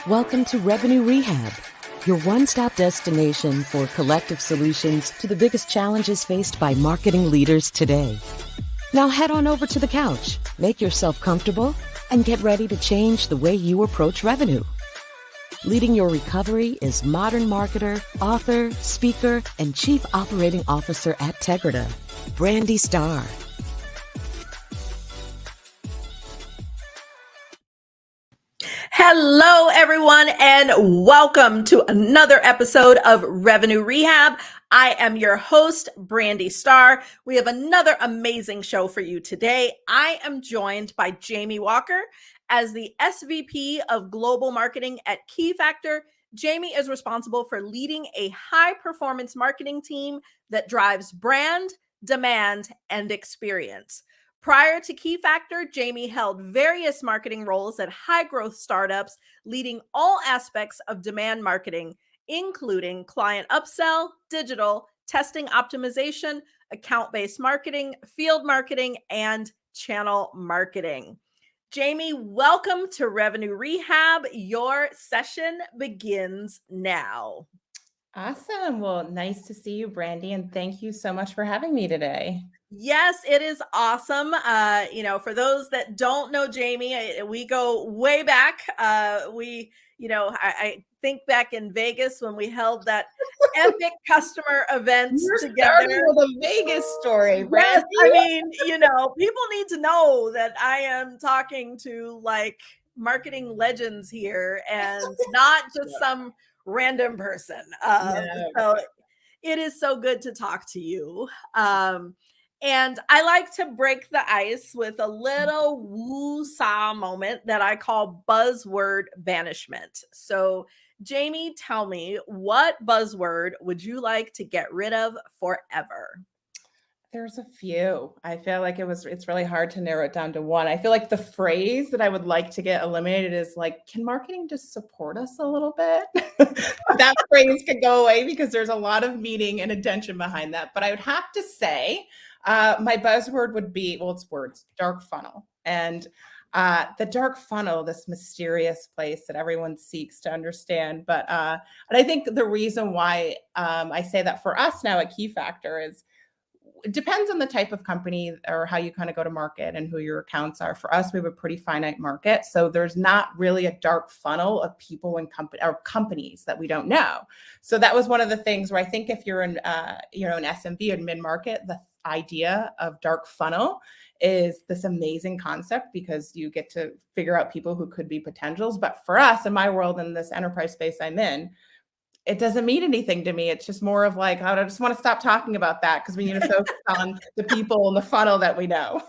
Welcome to Revenue Rehab, your one-stop destination for collective solutions to the biggest challenges faced by marketing leaders today. Now head on over to the couch, make yourself comfortable, and get ready to change the way you approach revenue. Leading your recovery is modern marketer, author, speaker, and chief operating officer at Tegrita, Brandi Starr. Hello, everyone, and welcome to another episode of Revenue Rehab. I am your host, Brandi Starr. We have another amazing show for you today. I am joined by Jamie Walker as the SVP of Global Marketing at Keyfactor. Jamie is responsible for leading a high-performance marketing team that drives brand, demand, and experience. Prior to Keyfactor, Jamie held various marketing roles at high-growth startups, leading all aspects of demand marketing, including client upsell, digital, testing optimization, account-based marketing, field marketing, and channel marketing. Jamie, welcome to Revenue Rehab. Your session begins now. Awesome. Well, nice to see you, Brandi, and thank you so much for having me today. Yes, it is awesome. For those that don't know Jamie, we go way back. I think back in Vegas when we held that epic customer event together. Starting with a Vegas story, Brandi. Yes, I mean, people need to know that I am talking to like marketing legends here and not just some random person. So it is so good to talk to you. And I like to break the ice with a little woo-saw moment that I call buzzword banishment. So, Jamie, tell me, what buzzword would you like to get rid of forever? There's a few. I feel like it's really hard to narrow it down to one. I feel like the phrase that I would like to get eliminated is like, can marketing just support us a little bit? That phrase could go away because there's a lot of meaning and intention behind that. But I would have to say, my buzzword would be, it's words, dark funnel. And the dark funnel, this mysterious place that everyone seeks to understand. But and I think the reason why I say that for us now at Keyfactor is, it depends on the type of company or how you kind of go to market and who your accounts are. For us, we have a pretty finite market. So there's not really a dark funnel of people and companies that we don't know. So that was one of the things where I think if you're an SMB and mid-market, the idea of dark funnel is this amazing concept because you get to figure out people who could be potentials. But for us, in my world, in this enterprise space I'm in, it doesn't mean anything to me. It's just more of like, I just want to stop talking about that because we need to focus on the people in the funnel that we know.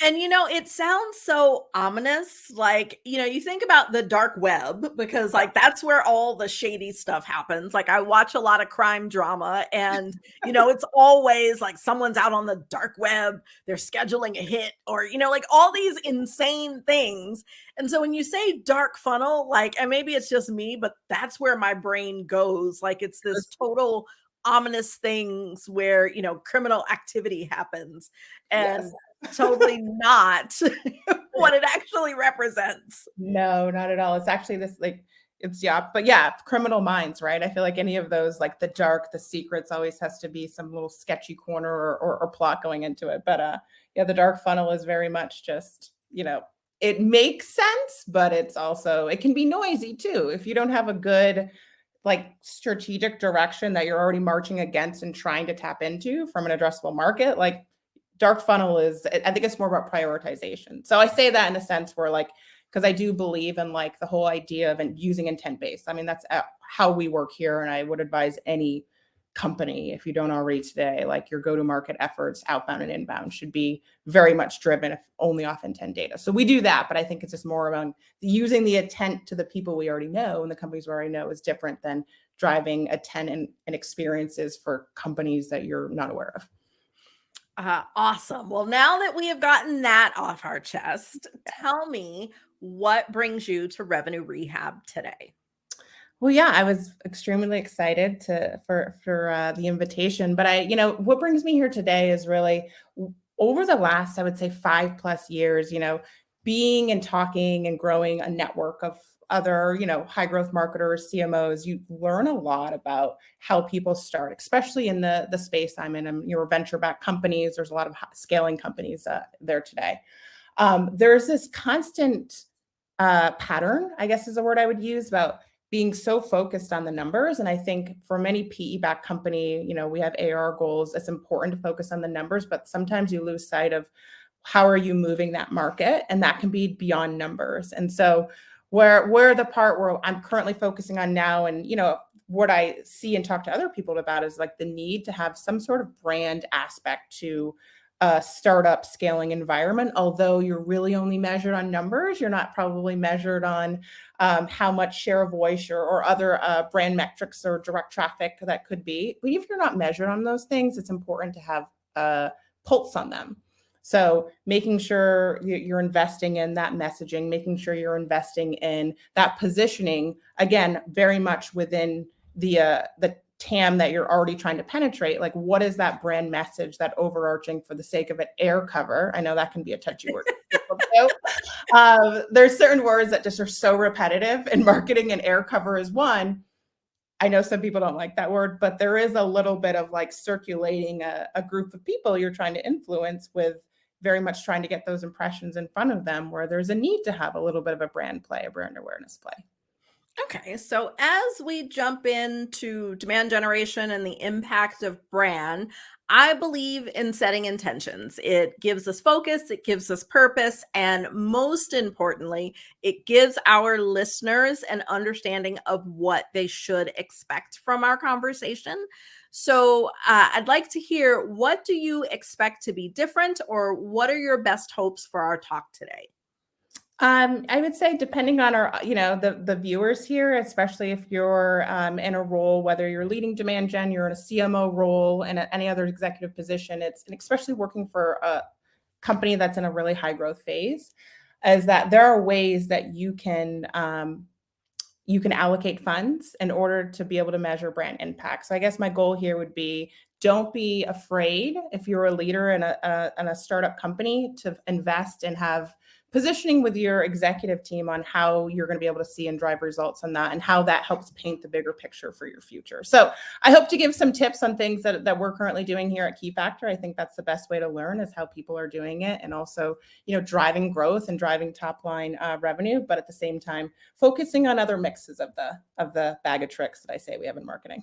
And, it sounds so ominous. Like, you think about the dark web because like, that's where all the shady stuff happens. Like I watch a lot of crime drama and, it's always like someone's out on the dark web, they're scheduling a hit or, like all these insane things. And so when you say dark funnel, like, and maybe it's just me, but that's where my brain goes. Like it's this total ominous things where, criminal activity happens and totally not what it actually represents. No, not at all. It's actually this but criminal minds, right? I feel like any of those, like the dark, the secrets always has to be some little sketchy corner or plot going into it. But the dark funnel is very much just, it makes sense, but it can be noisy too. If you don't have a good strategic direction that you're already marching against and trying to tap into from an addressable market, like dark funnel I think it's more about prioritization. So I say that in a sense where because I do believe in the whole idea of using intent-based. I mean, that's how we work here. And I would advise any company, if you don't already today, your go-to-market efforts, outbound and inbound, should be very much driven only off intent data. So we do that, but I think it's just more around using the intent to the people we already know and the companies we already know is different than driving intent and experiences for companies that you're not aware of. Awesome. Well, now that we have gotten that off our chest, tell me what brings you to Revenue Rehab today. Well, yeah, I was extremely excited for the invitation, but what brings me here today is really over the last, I would say 5+ years, being and talking and growing a network of other, high growth marketers, CMOs, you learn a lot about how people start, especially in the space I'm in. Your venture-backed companies, there's a lot of scaling companies there today. There's this constant pattern, I guess is the word I would use, about being so focused on the numbers. And I think for many PE-backed company, we have ARR goals. It's important to focus on the numbers, but sometimes you lose sight of how are you moving that market, and that can be beyond numbers. And so where the part where I'm currently focusing on now, and what I see and talk to other people about, is like the need to have some sort of brand aspect to a startup scaling environment. Although you're really only measured on numbers, you're not probably measured on how much share of voice or other brand metrics or direct traffic that could be. But if you're not measured on those things, it's important to have a pulse on them. So making sure you're investing in that messaging, making sure you're investing in that positioning, again, very much within the TAM that you're already trying to penetrate. Like, what is that brand message, that overarching, for the sake of an air cover? I know that can be a touchy word. There's certain words that just are so repetitive in marketing, and air cover is one. I know some people don't like that word, but there is a little bit of like circulating a group of people you're trying to influence, with very much trying to get those impressions in front of them, where there's a need to have a little bit of a brand play, a brand awareness play. Okay, so as we jump into demand generation and the impact of brand, I believe in setting intentions. It gives us focus, it gives us purpose, and most importantly, it gives our listeners an understanding of what they should expect from our conversation. So I'd like to hear, what do you expect to be different, or what are your best hopes for our talk today? I would say, depending on our, the viewers here, especially if you're in a role, whether you're leading demand gen, you're in a CMO role, and any other executive position, and especially working for a company that's in a really high growth phase, is that there are ways that you can allocate funds in order to be able to measure brand impact. So I guess my goal here would be, don't be afraid, if you're a leader in a startup company, to invest and have positioning with your executive team on how you're going to be able to see and drive results on that, and how that helps paint the bigger picture for your future. So I hope to give some tips on things that we're currently doing here at Keyfactor. I think that's the best way to learn, is how people are doing it, and also, driving growth and driving top line revenue, but at the same time focusing on other mixes of the bag of tricks that I say we have in marketing.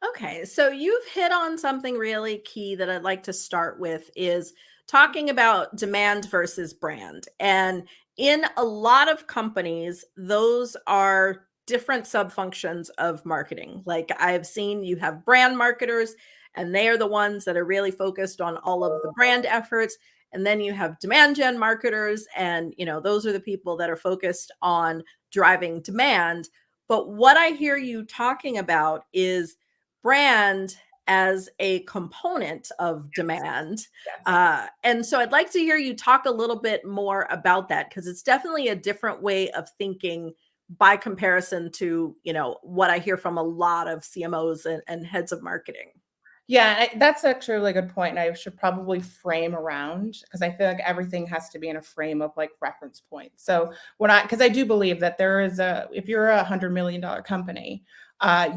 Okay, so you've hit on something really key that I'd like to start with, is talking about demand versus brand. And in a lot of companies, those are different sub-functions of marketing. Like, I've seen you have brand marketers, and they are the ones that are really focused on all of the brand efforts. And then you have demand gen marketers, and those are the people that are focused on driving demand. But what I hear you talking about is brand as a component of demand. Yes. And so I'd like to hear you talk a little bit more about that, because it's definitely a different way of thinking by comparison to, what I hear from a lot of CMOs and heads of marketing. Yeah, that's actually a really good point. And I should probably frame around, because I feel like everything has to be in a frame of like reference points. So because I do believe that if you're a $100 million company,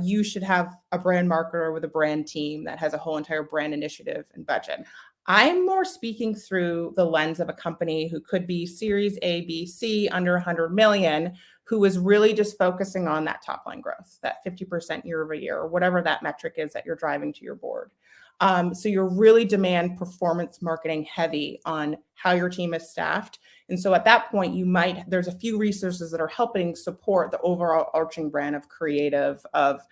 you should have a brand marketer with a brand team that has a whole entire brand initiative and budget. I'm more speaking through the lens of a company who could be Series A, B, C, under 100 million, who is really just focusing on that top line growth, that 50% year over year, or whatever that metric is that you're driving to your board. So you're really demand performance marketing heavy on how your team is staffed. And so at that point, there's a few resources that are helping support the overall arching brand of creative, of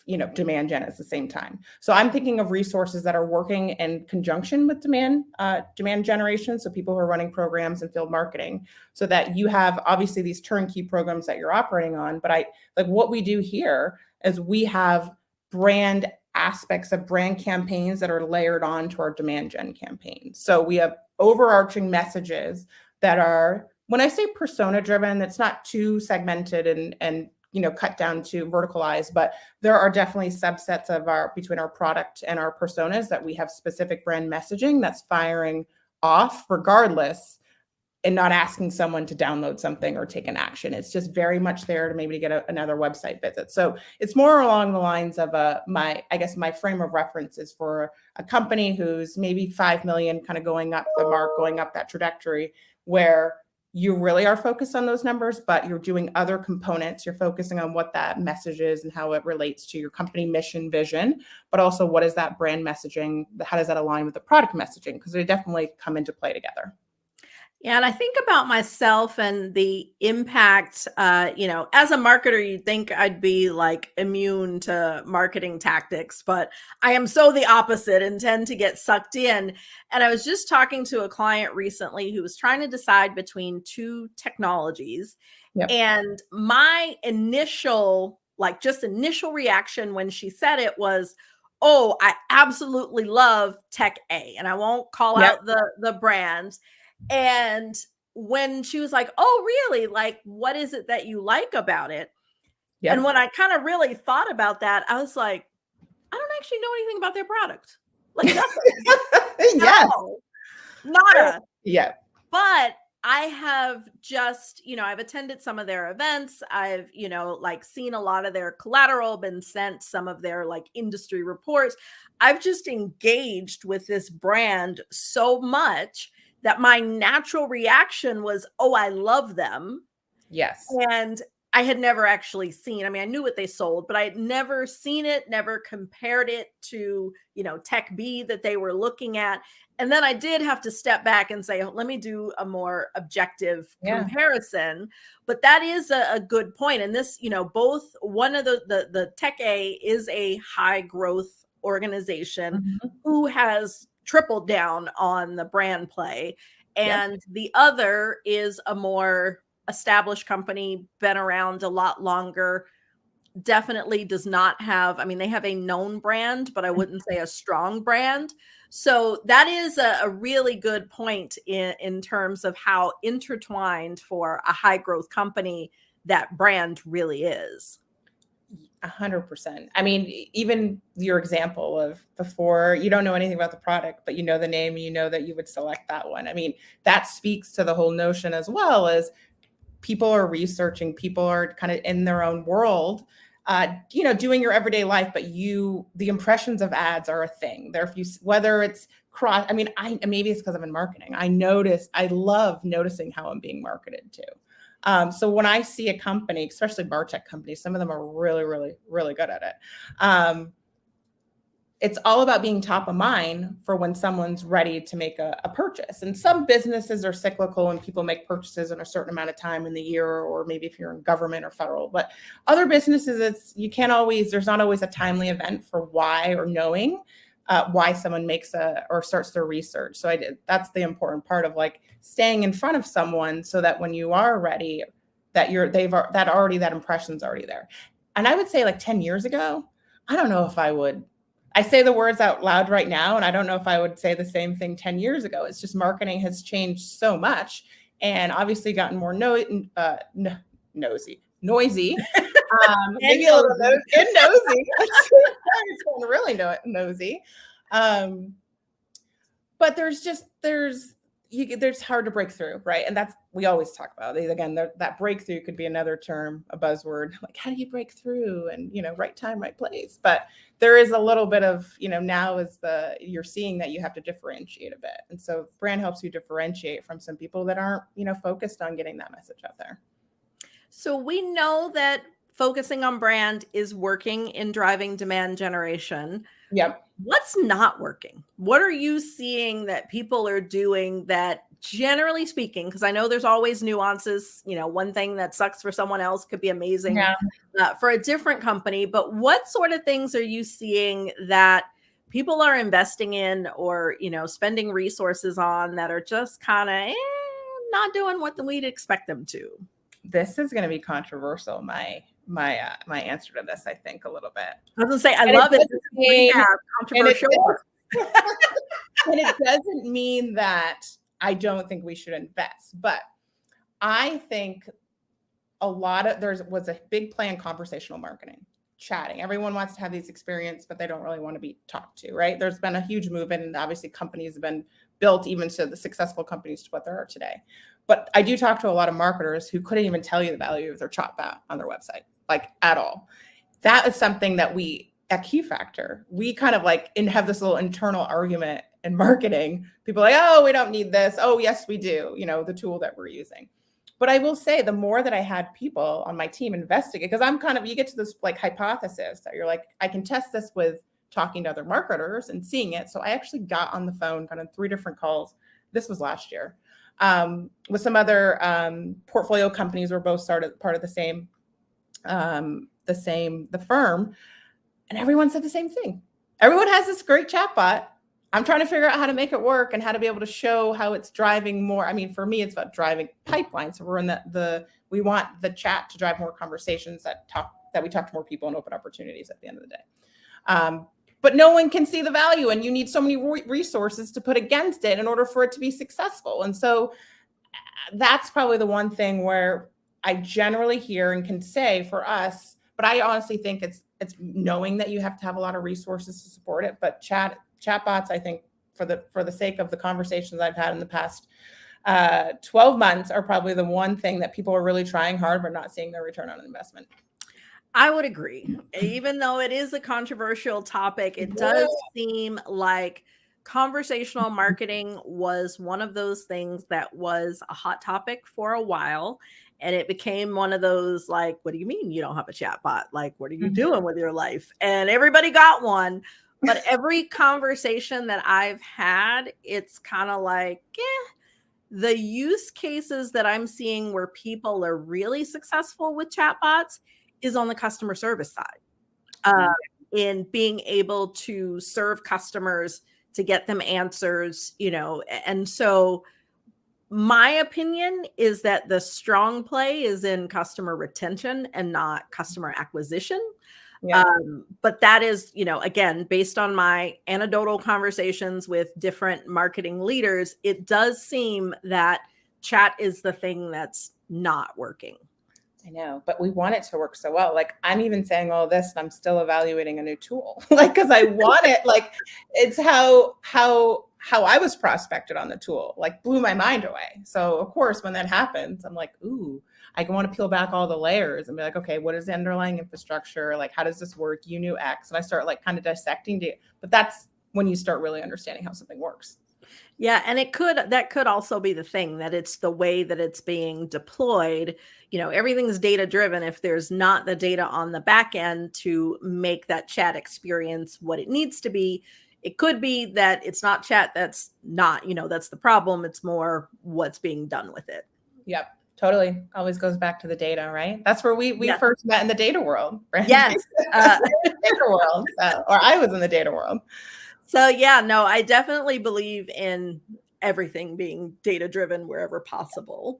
demand gen at the same time. So I'm thinking of resources that are working in conjunction with demand generation. So people who are running programs and field marketing, so that you have obviously these turnkey programs that you're operating on. But what we do here is we have brand aspects of brand campaigns that are layered on to our demand gen campaigns. So we have overarching messages that are, when I say persona driven, that's not too segmented and cut down to verticalize, but there are definitely subsets of between our product and our personas that we have specific brand messaging that's firing off regardless, and not asking someone to download something or take an action. It's just very much there to maybe get another website visit. So it's more along the lines of my frame of reference is for a company who's maybe 5 million, kind of going up the mark, going up that trajectory, where you really are focused on those numbers, but you're doing other components. You're focusing on what that message is and how it relates to your company mission, vision, but also what is that brand messaging? How does that align with the product messaging? Because they definitely come into play together. Yeah, and I think about myself and the impact, as a marketer, you'd think I'd be like immune to marketing tactics, but I am so the opposite and tend to get sucked in. And I was just talking to a client recently who was trying to decide between two technologies. Yep. And my initial reaction when she said it was, oh, I absolutely love tech A. And I won't call out the brands. And when she was like, oh, really? Like, what is it that you like about it? Yep. And when I kind of really thought about that, I was like, I don't actually know anything about their product. Like nothing. Yes. No, nada. Yeah. But I have just, I've attended some of their events. I've, seen a lot of their collateral, been sent some of their industry reports. I've just engaged with this brand so much that my natural reaction was, oh, I love them. Yes. And I had never actually seen, I knew what they sold, but I had never seen it, never compared it to, tech B that they were looking at. And then I did have to step back and say, let me do a more objective comparison. But that is a good point. And this, both one of the tech A is a high growth organization who has tripled down on the brand play. And the other is a more established company, been around a lot longer, definitely does not have, they have a known brand, but I wouldn't say a strong brand. So that is a really good point in terms of how intertwined for a high growth company that brand really is. 100%. Even your example of before, you don't know anything about the product, but you know the name and you know that you would select that one. That speaks to the whole notion as well as people are researching, people are kind of in their own world, doing your everyday life, but the impressions of ads are a thing. Whether it's cross, maybe it's because I'm in marketing. I love noticing how I'm being marketed to. So when I see a company, especially MarTech companies, some of them are really, really, really good at it. It's all about being top of mind for when someone's ready to make a purchase. And some businesses are cyclical and people make purchases in a certain amount of time in the year, or maybe if you're in government or federal. But other businesses, there's not always a timely event for why or knowing why someone makes or starts their research. So that's the important part of staying in front of someone so that when you are ready, that that impression's already there. And I would say 10 years ago, I don't know if I say the words out loud right now, and I don't know if I would say the same thing 10 years ago. It's just marketing has changed so much and obviously gotten more noisy. Maybe a little nosy. It's going really nosy. But there's hard to break through, right? And we always talk about it. Again, that breakthrough could be another term, a buzzword, how do you break through and, right time, right place. But there is a little bit of, now you're seeing that you have to differentiate a bit. And so brand helps you differentiate from some people that aren't, focused on getting that message out there. So we know that focusing on brand is working in driving demand generation. Yep. What's not working? What are you seeing that people are doing that, generally speaking, because I know there's always nuances, one thing that sucks for someone else could be amazing for a different company, but what sort of things are you seeing that people are investing in or, spending resources on that are just kind of not doing what we'd expect them to? This is going to be controversial. My answer to this, I think, a little bit. I was going to say, I love it. Controversial. And it doesn't mean that I don't think we should invest, but I think there was a big play in conversational marketing, chatting. Everyone wants to have these experiences, but they don't really want to be talked to, right? There's been a huge movement, and obviously companies have been built, even to the successful companies to what there are today. But I do talk to a lot of marketers who couldn't even tell you the value of their chatbot on their website, like at all. That is something that we at Keyfactor, we kind of like have this little internal argument in marketing. People are like, oh, we don't need this. Oh, yes, we do. The tool that we're using. But I will say, the more that I had people on my team investigate, because you get to this like hypothesis that you're like, I can test this with talking to other marketers and seeing it. So I actually got on the phone, kind of 3 different calls. This was last year, with some other portfolio companies. We're both started part of the firm, and everyone said the same thing. Everyone has this great chatbot. I'm trying to figure out how to make it work and how to be able to show how it's driving more. I mean, for me, it's about driving pipelines. So we're in we want the chat to drive more conversations that we talk to more people and open opportunities at the end of the day. But no one can see the value, and you need so many resources to put against it in order for it to be successful. And so that's probably the one thing where I generally hear and can say for us, but I honestly think it's knowing that you have to have a lot of resources to support it. But chatbots, I think, for the sake of the conversations I've had in the past 12 months, are probably the one thing that people are really trying hard but not seeing their return on investment. I would agree. Even though it is a controversial topic, it does seem like conversational marketing was one of those things that was a hot topic for a while. And it became one of those, like, what do you mean you don't have a chatbot? Like, what are you doing with your life? And everybody got one. But every conversation that I've had, it's kind of like, the use cases that I'm seeing where people are really successful with chatbots is on the customer service side, in being able to serve customers, to get them answers, and so my opinion is that the strong play is in customer retention and not customer acquisition. Yeah. But that is, again, based on my anecdotal conversations with different marketing leaders, it does seem that chat is the thing that's not working. I know, but we want it to work so well. Like, I'm even saying all this, and I'm still evaluating a new tool, like, because I want it. Like, it's how I was prospected on the tool, like, blew my mind away. So of course, when that happens, I'm like, ooh, I want to peel back all the layers and be like, okay, what is the underlying infrastructure? Like, how does this work? You knew X, and I start like kind of dissecting it. But that's when you start really understanding how something works. Yeah. And that could also be the thing, that it's the way that it's being deployed. Everything's data driven. If there's not the data on the back end to make that chat experience what it needs to be, it could be that it's not chat. That's not, that's the problem. It's more what's being done with it. Yep. Totally. Always goes back to the data, right? That's where we first met, in the data world, right? Yes. Data world. Or I was in the data world. So yeah, no, I definitely believe in everything being data driven wherever possible.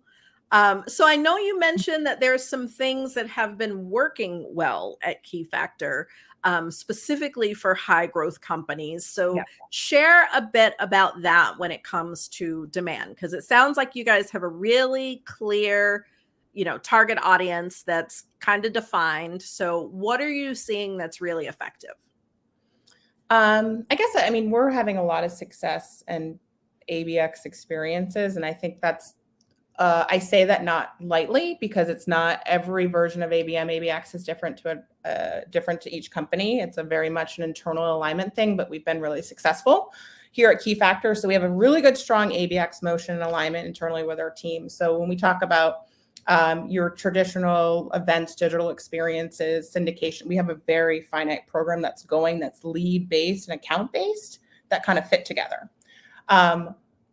So I know you mentioned that there's some things that have been working well at Keyfactor, specifically for high growth companies. So share a bit about that when it comes to demand, because it sounds like you guys have a really clear, target audience that's kind of defined. So what are you seeing that's really effective? I mean, we're having a lot of success and ABX experiences. And I think that's, I say that not lightly, because it's not every version of ABX is different to each company. It's a very much an internal alignment thing, but we've been really successful here at Keyfactor. So we have a really good, strong ABX motion and alignment internally with our team. So when we talk about your traditional events, digital experiences, syndication, we have a very finite program that's lead based and account based, that kind of fit together.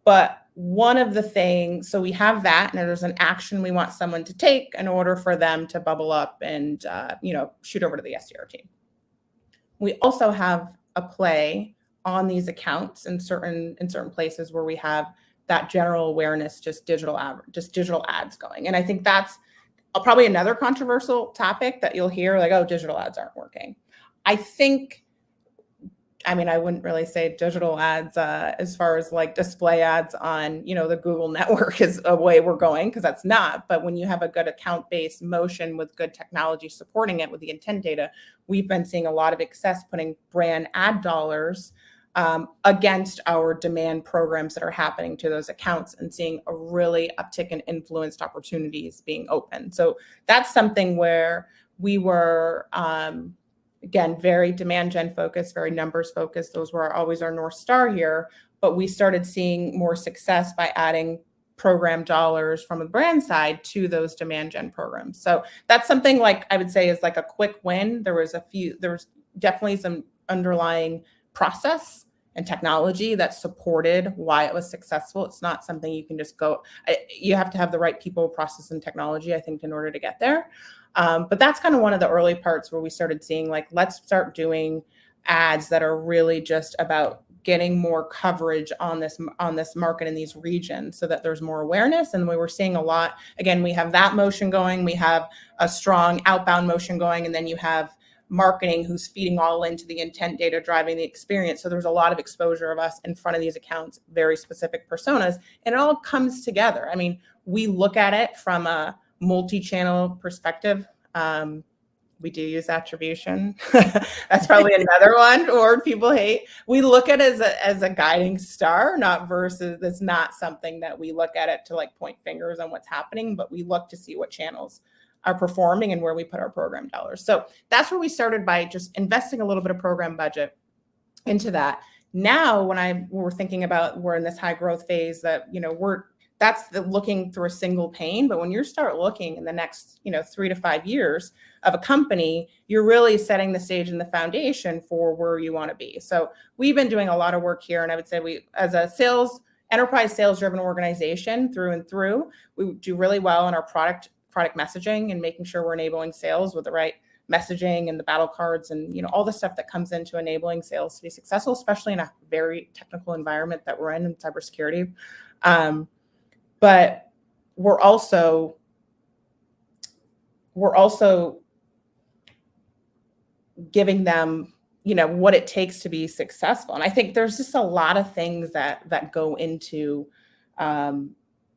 But one of the things, so we have that, and there's an action we want someone to take in order for them to bubble up and shoot over to the SDR team. We also have a play on these accounts in certain places where we have that general awareness, just digital ads going. And I think that's probably another controversial topic that you'll hear, like, oh, digital ads aren't working. I think I mean, I wouldn't really say digital ads as far as like display ads on, the Google network is a way we're going, because that's not. But when you have a good account-based motion with good technology supporting it with the intent data, we've been seeing a lot of success putting brand ad dollars against our demand programs that are happening to those accounts and seeing a really uptick in influenced opportunities being open. So that's something where we were, again, very demand gen focused, very numbers focused. Those were always our North Star here. But we started seeing more success by adding program dollars from the brand side to those demand gen programs. So that's something like I would say is like a quick win. There was definitely some underlying process and technology that supported why it was successful. It's not something you can just go, you have to have the right people, process, and technology, I think, in order to get there. But that's kind of one of the early parts where we started seeing like, let's start doing ads that are really just about getting more coverage on this market in these regions so that there's more awareness. And we were seeing a lot, again, we have that motion going, we have a strong outbound motion going, and then you have marketing who's feeding all into the intent data, driving the experience. So there's a lot of exposure of us in front of these accounts, very specific personas, and it all comes together. I mean, we look at it from a multi-channel perspective. We do use attribution. That's probably another one word people hate. We look at it as a guiding star, not versus, it's not something that we look at it to like point fingers on what's happening, but we look to see what channels are performing and where we put our program dollars. So that's where we started, by just investing a little bit of program budget into that. Now, when we're thinking about, we're in this high growth phase that, that's looking through a single pane. But when you start looking in the next, 3 to 5 years of a company, you're really setting the stage and the foundation for where you want to be. So we've been doing a lot of work here. And I would say we, as a enterprise sales driven organization through and through, we do really well in our product messaging and making sure we're enabling sales with the right messaging and the battle cards and all the stuff that comes into enabling sales to be successful, especially in a very technical environment that we're in cybersecurity. But we're also giving them what it takes to be successful. And I think there's just a lot of things that go into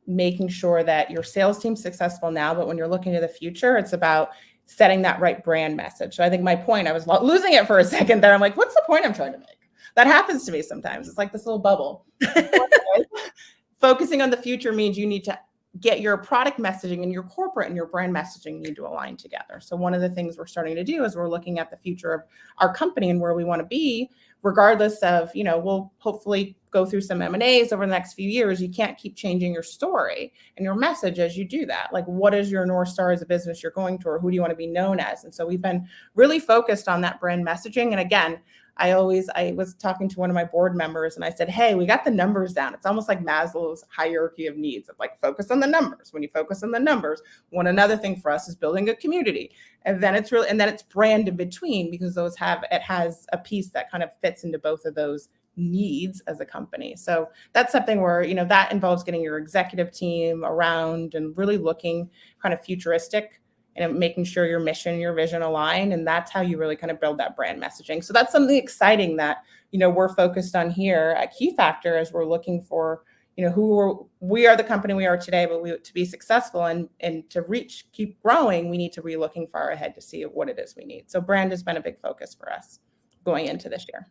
making sure that your sales team's successful now, but when you're looking to the future, it's about setting that right brand message. So I think my point, I was losing it for a second there. I'm like, what's the point I'm trying to make? That happens to me sometimes. It's like this little bubble. Focusing on the future means you need to get your product messaging and your corporate and your brand messaging need to align together. So one of the things we're starting to do is we're looking at the future of our company and where we want to be, regardless of, we'll hopefully go through some M&As over the next few years. You can't keep changing your story and your message as you do that. Like, what is your North Star as a business you're going to, or who do you want to be known as? And so we've been really focused on that brand messaging. And again, I was talking to one of my board members and I said, hey, we got the numbers down. It's almost like Maslow's hierarchy of needs of like, focus on the numbers. When you focus on the numbers, another thing for us is building a community. And then it's brand in between, because it has a piece that kind of fits into both of those needs as a company. So that's something where, that involves getting your executive team around and really looking kind of futuristic and making sure your mission, your vision align. And that's how you really kind of build that brand messaging. So that's something exciting that, we're focused on here at Keyfactor, as we're looking for, we are the company we are today, but to be successful and to keep growing, we need to be looking far ahead to see what it is we need. So brand has been a big focus for us going into this year.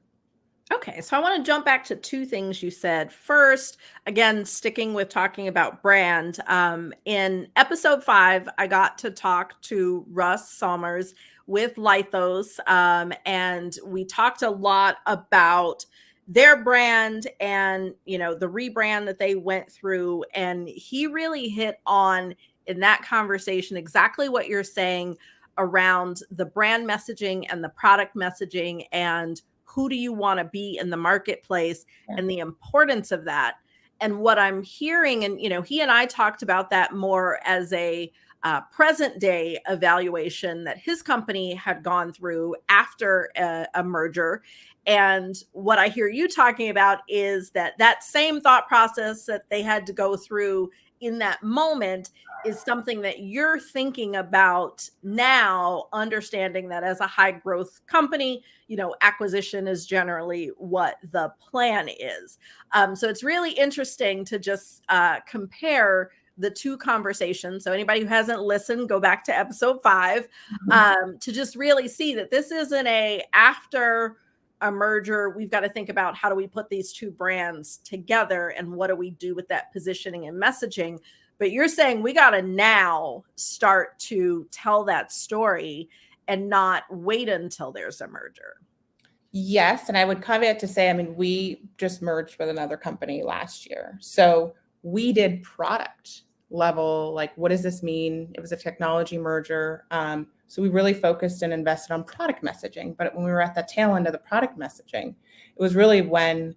Okay, so I want to jump back to two things you said. First, again, sticking with talking about brand. In episode 5, I got to talk to Russ Somers with Lithos, and we talked a lot about their brand and, the rebrand that they went through. And he really hit on, in that conversation, exactly what you're saying around the brand messaging and the product messaging and who do you want to be in the marketplace and the importance of that. And what I'm hearing, and, he and I talked about that more as a present day evaluation that his company had gone through after a merger. And what I hear you talking about is that same thought process that they had to go through in that moment is something that you're thinking about now, understanding that as a high growth company, acquisition is generally what the plan is. So it's really interesting to just compare the two conversations. So anybody who hasn't listened, go back to episode 5 to just really see that this isn't after a merger. We've got to think about how do we put these two brands together and what do we do with that positioning and messaging. But you're saying we got to now start to tell that story and not wait until there's a merger. Yes. And I would caveat to say, we just merged with another company last year. So we did product level, like, what does this mean? It was a technology merger. So we really focused and invested on product messaging. But when we were at the tail end of the product messaging, it was really when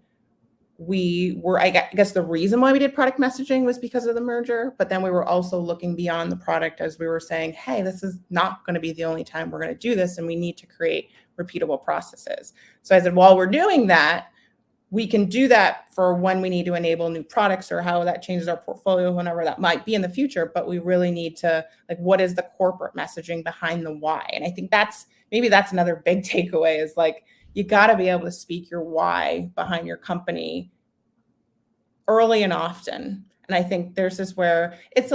we were, I guess the reason why we did product messaging was because of the merger, but then we were also looking beyond the product as we were saying, hey, this is not going to be the only time we're going to do this, and we need to create repeatable processes. So I said, while we're doing that, we can do that for when we need to enable new products or how that changes our portfolio, whenever that might be in the future, but we really need to, like, what is the corporate messaging behind the why? And I think that's another big takeaway is, like, you got to be able to speak your why behind your company early and often. And I think there's this where it's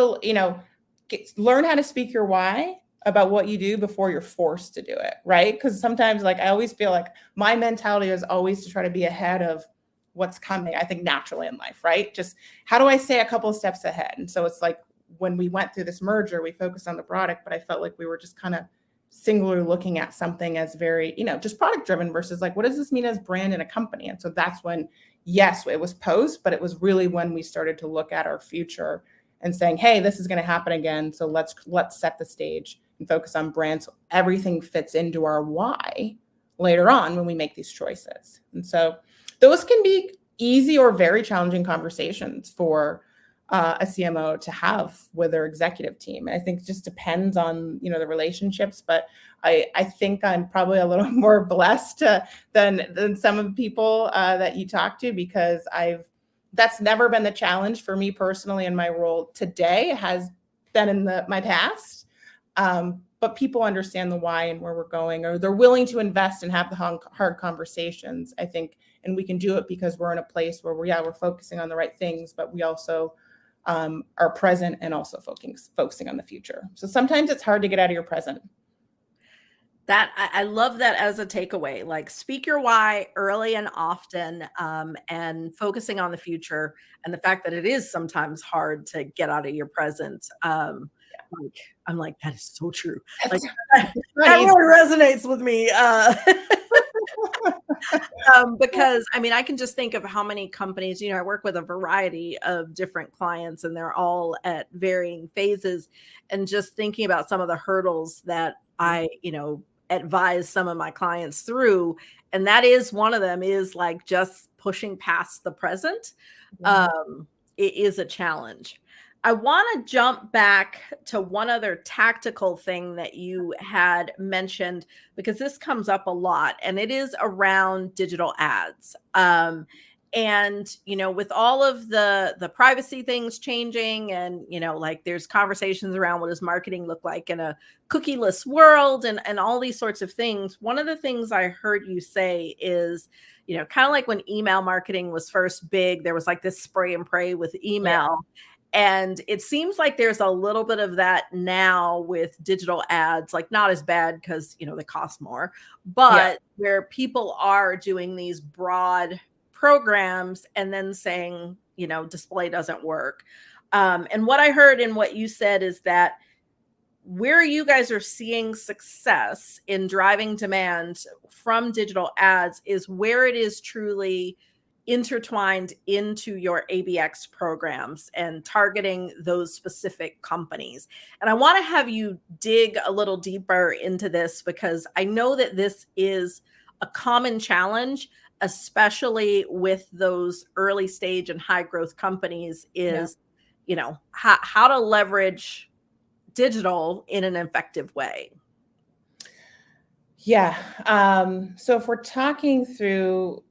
learn how to speak your why about what you do before you're forced to do it, right? Because sometimes, like, I always feel like my mentality is always to try to be ahead of what's coming, I think, naturally in life, right? Just how do I stay a couple of steps ahead? And so it's like when we went through this merger, we focused on the product, but I felt like we were just kind of singularly looking at something as very, just product driven versus, like, what does this mean as brand in a company? And so that's when, yes, it was post, but it was really when we started to look at our future and saying, hey, this is going to happen again. So let's set the stage and focus on brands so everything fits into our why later on when we make these choices. And so those can be easy or very challenging conversations for a CMO to have with their executive team. And I think it just depends on, the relationships, but I think I'm probably a little more blessed than some of the people that you talk to, because that's never been the challenge for me personally in my role today. It has been in my past. But people understand the why and where we're going, or they're willing to invest and have the hard conversations, I think. And we can do it because we're in a place where we're focusing on the right things, but we also are present and also focusing on the future. So sometimes it's hard to get out of your present. That I love that as a takeaway, like, speak your why early and often, and focusing on the future, and the fact that it is sometimes hard to get out of your present. I'm like, that is so true. Like, that really resonates with me. Because I can just think of how many companies, I work with a variety of different clients, and they're all at varying phases, and just thinking about some of the hurdles that I, advise some of my clients through. And that is one of them, is like just pushing past the present. It is a challenge. I want to jump back to one other tactical thing that you had mentioned, because this comes up a lot, and it is around digital ads. And, with all of the privacy things changing, and, like, there's conversations around what does marketing look like in a cookieless world, and all these sorts of things. One of the things I heard you say is, kind of like when email marketing was first big, there was like this spray and pray with email. Yeah. And it seems like there's a little bit of that now with digital ads, like not as bad because, they cost more, but where people are doing these broad programs and then saying, display doesn't work. And what I heard in what you said is that where you guys are seeing success in driving demand from digital ads is where it is truly intertwined into your ABX programs and targeting those specific companies. And I want to have you dig a little deeper into this, because I know that this is a common challenge, especially with those early stage and high growth companies, is, how to leverage digital in an effective way? Yeah. So if we're talking through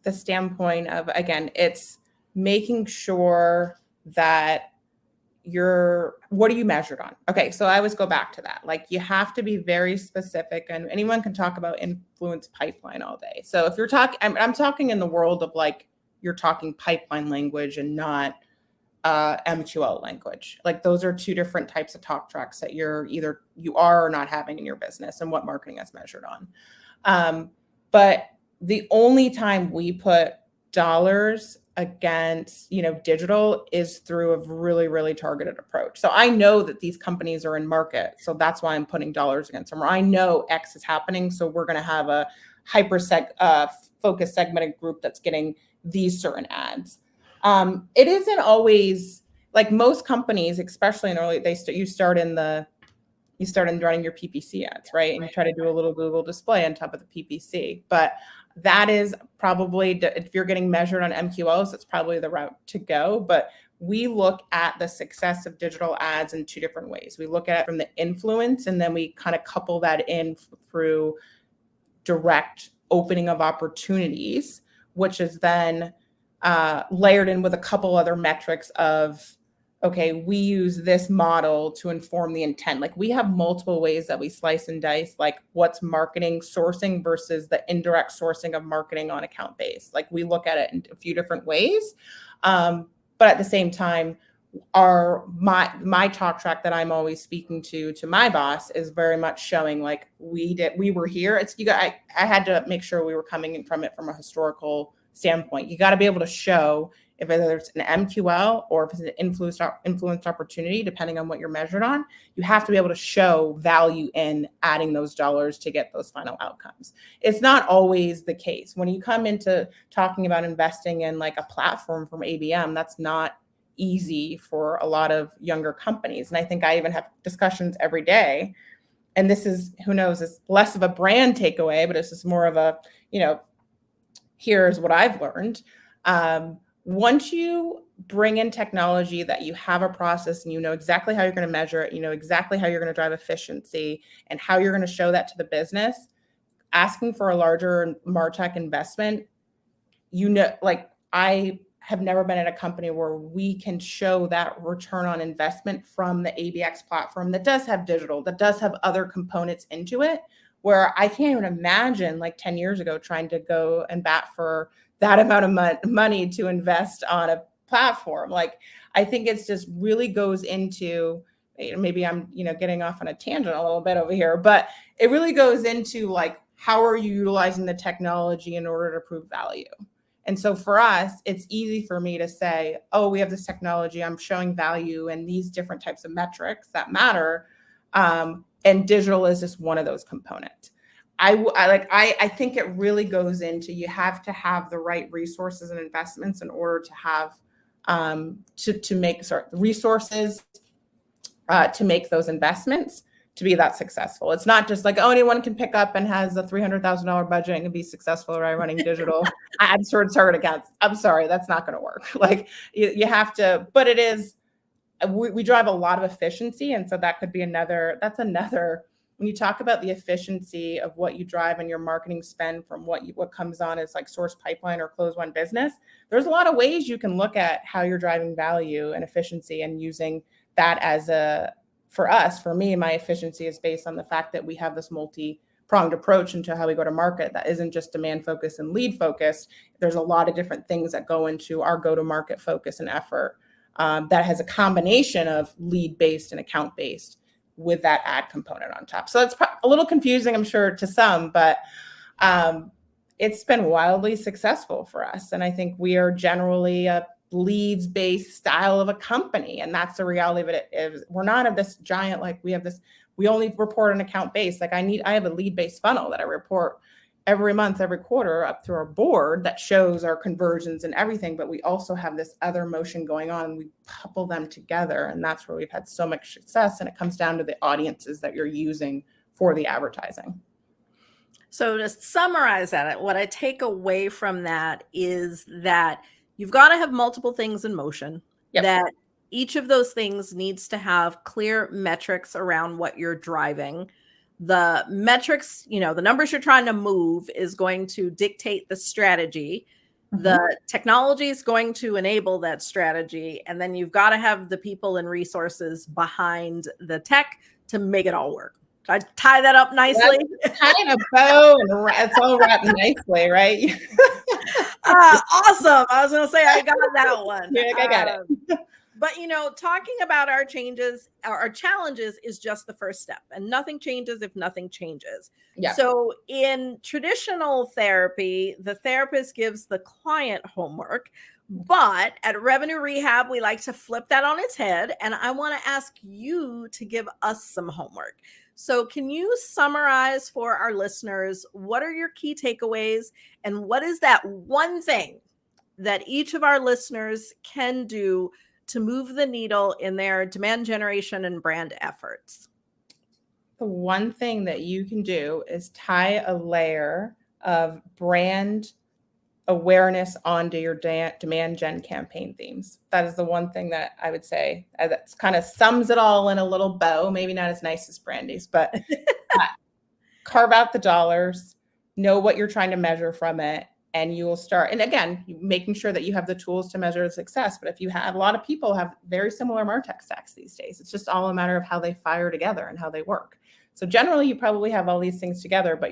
the standpoint of, again, it's making sure that what are you measured on? Okay, so I always go back to that. Like, you have to be very specific, and anyone can talk about influence pipeline all day. So if you're talking, I'm talking in the world of like, you're talking pipeline language and not MQL language. Like, those are two different types of talk tracks that you are or not having in your business, and what marketing is measured on. But the only time we put dollars against, digital is through a really, really targeted approach. So I know that these companies are in market, so that's why I'm putting dollars against them. Or I know X is happening, so we're going to have a focused segmented group that's getting these certain ads. It isn't always like most companies, especially in early, you start in running your PPC ads, right? And you try to do a little Google display on top of the PPC. But that is probably, if you're getting measured on MQLs, that's probably the route to go. But we look at the success of digital ads in two different ways. We look at it from the influence, and then we kind of couple that in through direct opening of opportunities, which is then layered in with a couple other metrics of, okay, we use this model to inform the intent. Like, we have multiple ways that we slice and dice, like what's marketing sourcing versus the indirect sourcing of marketing on account base. Like, we look at it in a few different ways. But at the same time, my talk track that I'm always speaking to my boss is very much showing like we were here. I had to make sure we were coming in from a historical standpoint. You got to be able to show if whether it's an MQL or if it's an influence opportunity, depending on what you're measured on, you have to be able to show value in adding those dollars to get those final outcomes. It's not always the case. When you come into talking about investing in like a platform from ABM, that's not easy for a lot of younger companies. And I think I even have discussions every day. And this is, who knows, it's less of a brand takeaway, but it's just more of a, here's what I've learned. Once you bring in technology that you have a process and you know exactly how you're going to measure it, you know exactly how you're going to drive efficiency and how you're going to show that to the business, asking for a larger MarTech investment, like I have never been at a company where we can show that return on investment from the ABX platform that does have digital, that does have other components into it, where I can't even imagine like 10 years ago trying to go and bat for that amount of money to invest on a platform. Like, I think it's just really goes into, maybe I'm, getting off on a tangent a little bit over here, but it really goes into like, how are you utilizing the technology in order to prove value? And so for us, it's easy for me to say, oh, we have this technology, I'm showing value and these different types of metrics that matter. And digital is just one of those components. I think it really goes into, you have to have the right resources and investments in order to have to make resources to make those investments to be that successful. It's not just like, oh, anyone can pick up and has a $300,000 budget and can be successful by running digital ads for target accounts. I'm sorry, that's not going to work. Like, you have to, but it is, we drive a lot of efficiency. And so that could be another, when you talk about the efficiency of what you drive in your marketing spend from what comes on as like source pipeline or close one business, there's a lot of ways you can look at how you're driving value and efficiency and using that as for me, my efficiency is based on the fact that we have this multi-pronged approach into how we go to market that isn't just demand focused and lead focused. There's a lot of different things that go into our go-to-market focus and effort that has a combination of lead-based and account-based with that ad component on top. So it's a little confusing, I'm sure, to some, but it's been wildly successful for us. And I think we are generally a leads-based style of a company. And that's the reality of it. We're not of this giant, like we only report an account base. Like I have a lead-based funnel that I report every month, every quarter up through our board that shows our conversions and everything. But we also have this other motion going on and we couple them together. And that's where we've had so much success. And it comes down to the audiences that you're using for the advertising. So to summarize that, what I take away from that is that you've got to have multiple things in motion. Yep. That each of those things needs to have clear metrics around what you're driving. The metrics, the numbers you're trying to move is going to dictate the strategy. The technology is going to enable that strategy. And then you've got to have the people and resources behind the tech to make it all work. Did I tie that up nicely? Tying a bow and it's all wrapped nicely, right? Awesome. I was going to say, I got that one. Yeah, I got it. But, talking about our challenges is just the first step, and nothing changes if nothing changes. Yeah. So in traditional therapy, the therapist gives the client homework, but at Revenue Rehab, we like to flip that on its head. And I want to ask you to give us some homework. So can you summarize for our listeners, what are your key takeaways, and what is that one thing that each of our listeners can do to move the needle in their demand generation and brand efforts? The one thing that you can do is tie a layer of brand awareness onto your demand gen campaign themes. That is the one thing that I would say that kind of sums it all in a little bow, maybe not as nice as Brandi's, but carve out the dollars, know what you're trying to measure from it, and you will start. And again, making sure that you have the tools to measure success. But if you have, a lot of people have very similar MarTech stacks these days. It's just all a matter of how they fire together and how they work. So generally, you probably have all these things together, but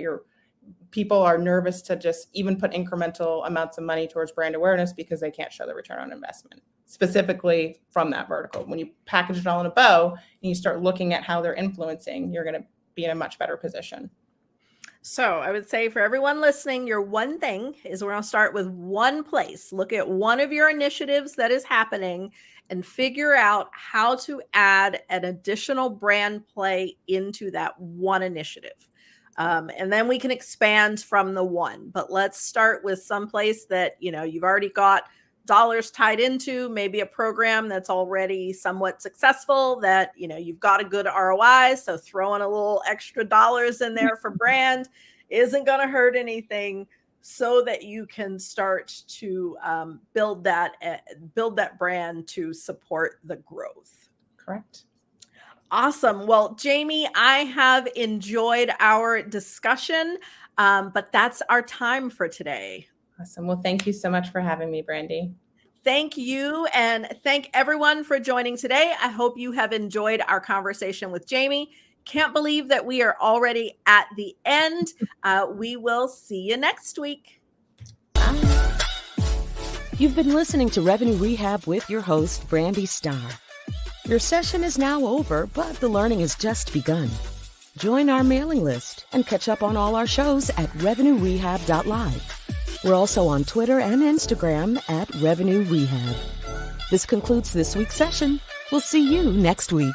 people are nervous to just even put incremental amounts of money towards brand awareness because they can't show the return on investment, specifically from that vertical. When you package it all in a bow and you start looking at how they're influencing, you're going to be in a much better position. So I would say for everyone listening, your one thing is we're going to start with one place. Look at one of your initiatives that is happening and figure out how to add an additional brand play into that one initiative. And then we can expand from the one. But let's start with some place that, you've already got dollars tied into, maybe a program that's already somewhat successful, that, you've got a good ROI. So throwing a little extra dollars in there for brand isn't going to hurt anything, so that you can start to build that brand to support the growth. Correct. Awesome. Well, Jamie, I have enjoyed our discussion, but that's our time for today. Awesome. Well, thank you so much for having me, Brandi. Thank you. And thank everyone for joining today. I hope you have enjoyed our conversation with Jamie. Can't believe that we are already at the end. We will see you next week. Bye. You've been listening to Revenue Rehab with your host, Brandi Starr. Your session is now over, but the learning has just begun. Join our mailing list and catch up on all our shows at revenuerehab.live. We're also on Twitter and Instagram at Revenue Rehab. This concludes this week's session. We'll see you next week.